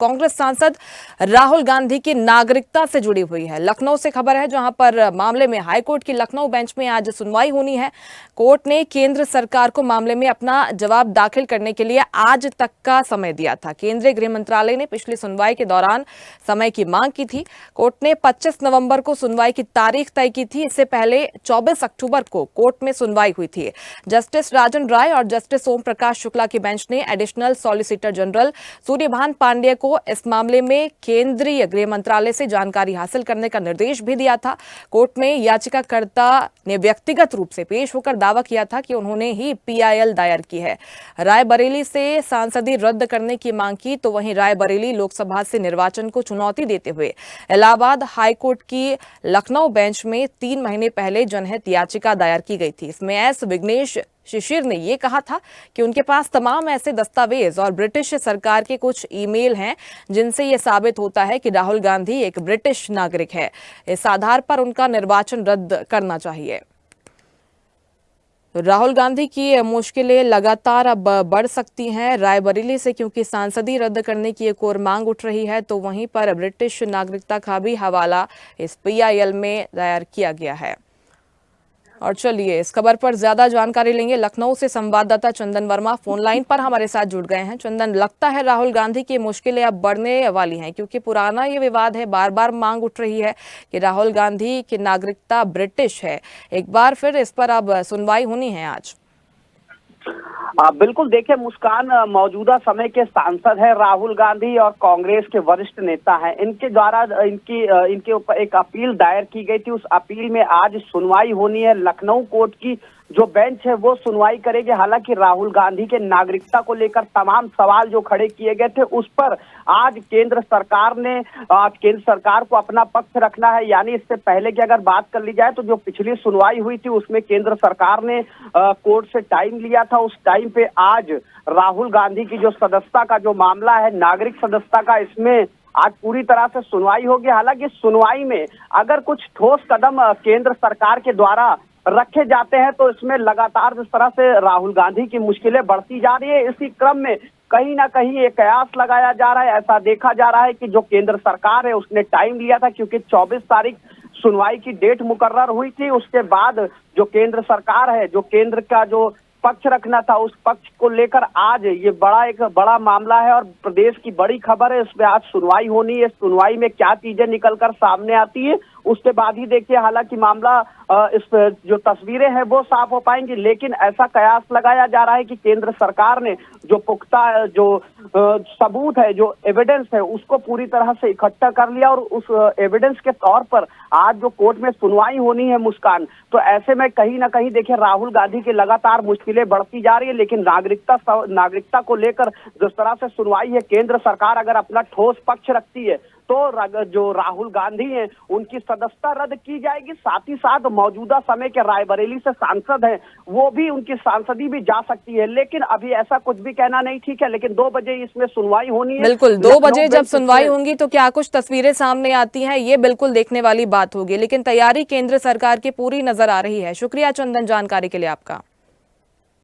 कांग्रेस सांसद राहुल गांधी की नागरिकता से जुड़ी हुई है। लखनऊ से खबर है, जहां पर मामले में हाईकोर्ट की लखनऊ बेंच में आज सुनवाई होनी है। कोर्ट ने केंद्र सरकार को मामले में अपना जवाब दाखिल करने के लिए आज तक का समय दिया था। केंद्रीय गृह मंत्रालय ने पिछली सुनवाई के दौरान समय की मांग की थी। कोर्ट ने 25 नवंबर को सुनवाई की तारीख तय की थी। इससे पहले 24 अक्टूबर को कोर्ट में सुनवाई हुई थी। जस्टिस राजन राय और जस्टिस ओम प्रकाश शुक्ला की बेंच ने additional solicitor general Suryabhan Pandey को इस मामले में केंद्रीय गृह मंत्रालय से जानकारी हासिल करने का निर्देश भी दिया था। कोर्ट में याचिकाकर्ता ने व्यक्तिगत रूप से पेश होकर दावा किया था कि उन्होंने ही पीआईएल दायर की है। रायबरेली से सांसदी रद्द करने की मांग की, तो वहीं रायबरेली लोकसभा से निर्वाचन को चुनौती देते हुए इलाहाबाद हाईकोर्ट की लखनऊ बेंच में 3 महीने पहले जनहित याचिका दायर की गई थी। इसमें एस विघ्नेश शिशिर ने यह कहा था कि उनके पास तमाम ऐसे दस्तावेज और ब्रिटिश सरकार के कुछ ईमेल हैं जिनसे यह साबित होता है कि राहुल गांधी एक ब्रिटिश नागरिक है। इस आधार पर उनका निर्वाचन रद्द करना चाहिए। राहुल गांधी की मुश्किलें लगातार अब बढ़ सकती हैं रायबरेली से, क्योंकि सांसदी रद्द करने की एक और मांग उठ रही है, तो वहीं पर ब्रिटिश नागरिकता का भी हवाला इस पीआईएल में दायर किया गया है। और चलिए इस खबर पर ज्यादा जानकारी लेंगे। लखनऊ से संवाददाता चंदन वर्मा फोन लाइन पर हमारे साथ जुड़ गए हैं। चंदन, लगता है राहुल गांधी की मुश्किलें अब बढ़ने वाली हैं, क्योंकि पुराना ये विवाद है, बार बार मांग उठ रही है कि राहुल गांधी की नागरिकता ब्रिटिश है। एक बार फिर इस पर अब सुनवाई होनी है आज। बिल्कुल, देखिए मुस्कान मौजूदा समय के सांसद है राहुल गांधी और कांग्रेस के वरिष्ठ नेता हैं। इनके द्वारा इनके ऊपर एक अपील दायर की गई थी। उस अपील में आज सुनवाई होनी है। लखनऊ कोर्ट की जो बेंच है वो सुनवाई करेगी। हालांकि राहुल गांधी के नागरिकता को लेकर तमाम सवाल जो खड़े किए गए थे, उस पर आज केंद्र सरकार को अपना पक्ष रखना है। यानी इससे पहले की अगर बात कर ली जाए तो जो पिछली सुनवाई हुई थी उसमें केंद्र सरकार ने कोर्ट से टाइम लिया था। उस टाइम पे आज राहुल गांधी की जो सदस्यता का जो मामला है, नागरिक सदस्यता का, इसमें आज पूरी तरह से सुनवाई होगी। हालांकि सुनवाई में अगर कुछ ठोस कदम केंद्र सरकार के द्वारा रखे जाते हैं तो इसमें लगातार जिस तरह से राहुल गांधी की मुश्किलें बढ़ती जा रही है, इसी क्रम में कहीं ना कहीं एक कयास लगाया जा रहा है। ऐसा देखा जा रहा है कि जो केंद्र सरकार है उसने टाइम लिया था, क्योंकि 24 तारीख सुनवाई की डेट मुकर्रर हुई थी। उसके बाद जो केंद्र सरकार है, जो केंद्र का जो पक्ष रखना था, उस पक्ष को लेकर आज ये एक बड़ा मामला है और प्रदेश की बड़ी खबर है। इसमें आज सुनवाई होनी है। सुनवाई में क्या चीजें निकलकर सामने आती है उसके बाद ही देखिए, हालांकि मामला इस जो तस्वीरें हैं वो साफ हो पाएंगी, लेकिन ऐसा कयास लगाया जा रहा है कि केंद्र सरकार ने जो पुख्ता जो सबूत है, जो एविडेंस है, उसको पूरी तरह से इकट्ठा कर लिया और उस एविडेंस के तौर पर आज जो कोर्ट में सुनवाई होनी है मुस्कान, तो ऐसे में कहीं ना कहीं देखिए राहुल गांधी की लगातार मुश्किलें बढ़ती जा रही है। लेकिन नागरिकता को लेकर जिस तरह से सुनवाई है, केंद्र सरकार अगर अपना ठोस पक्ष रखती है तो जो राहुल गांधी हैं उनकी सदस्यता रद्द की जाएगी। साथ ही साथ मौजूदा समय के रायबरेली से सांसद हैं, वो भी उनकी सांसदी भी जा सकती है। लेकिन अभी ऐसा कुछ भी कहना नहीं ठीक है। लेकिन 2 बजे इसमें सुनवाई होनी है। बिल्कुल, 2 बजे जब सुनवाई होंगी तो क्या कुछ तस्वीरें सामने आती हैं, ये बिल्कुल देखने वाली बात होगी। लेकिन तैयारी केंद्र सरकार की पूरी नजर आ रही है। शुक्रिया चंदन, जानकारी के लिए आपका।